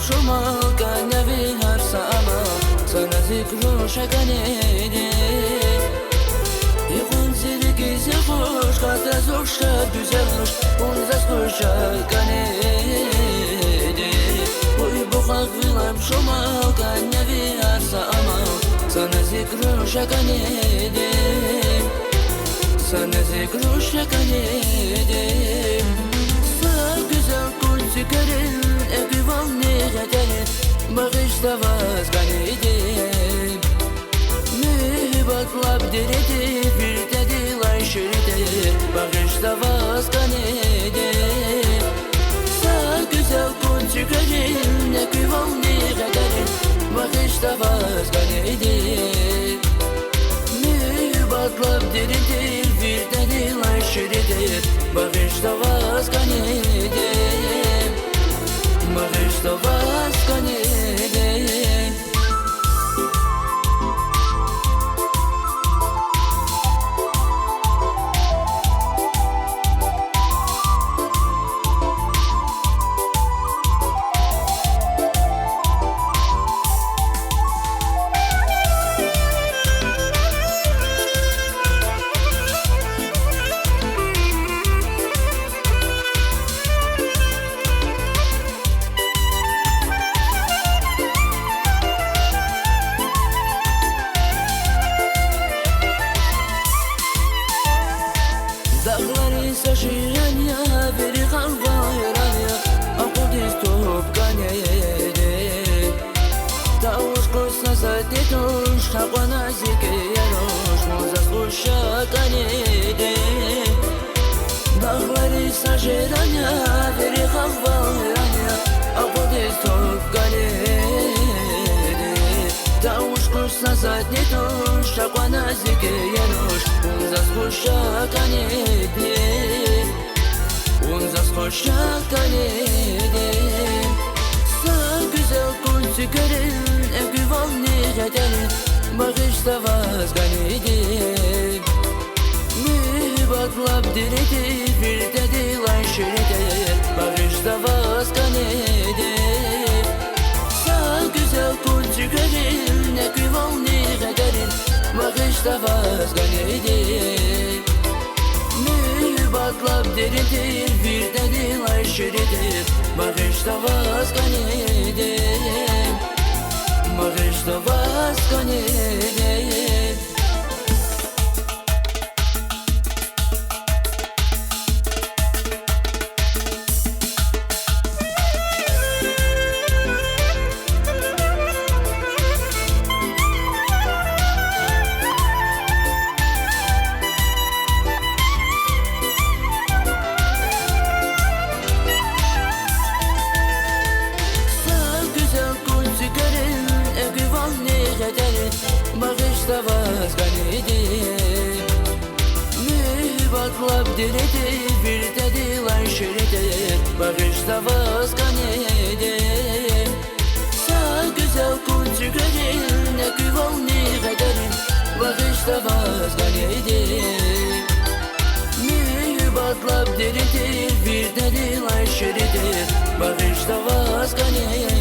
شما کنوی هر ساما sana zikru şakanede İkun zirgi zirguş Kata zokşa düzelmiş Unzas kuşakanede Uy bu kakvilam şoma Kannevi har sağama sana zikru şakanede sana zikru şakanede Sağ güzel kul zikerin Ekvival ne kaderin Bağışta vazgeçtim Mühibatlab deredi Bir dediler şeride Bağışta vazgeçtim Sağ güzel kul çıkarın Ne kıvam ne kaderin Bağışta vazgeçtim Mühibatlab deredi Bir dediler şeride Bağışta vazgeçtim Bağışta vazgeçtim Dağları saşıran ya Veri kalbayran ya Akudis top kanede Tavuş koşsa sade toş Takwana zike yaroş Mozas koşa kanede Dağları saşıran ya Veri kalbayran ya Akudis top kanede Tavuş koşsa sade toş Takwana zike yaroş Mozas koşa kanede Unzas koşa kanede Sağ güzel kul çıkarın Ekvival ne kaderin Bağışta vazgeçtim Mühibatlab deredi Bir dediler şeride Bağışta vazgeçtim Sağ güzel kul çıkarın Ekvival ne kaderin Bağışta vazgeçtim Mühibatlab deridir Bir dediler şeridir Bağışta vazgeçtim Bağışta vazgeçtim Bağışta vazgeçtim Mühibatlab deredi Bir dediler şeride Bağışta vazgeçtim Sağ güzel kul çıkarın Ekvival ne kaderin Bağışta vazgeçtim Mühibatlab deredi Bir dediler şeride Bağışta vazgeçtim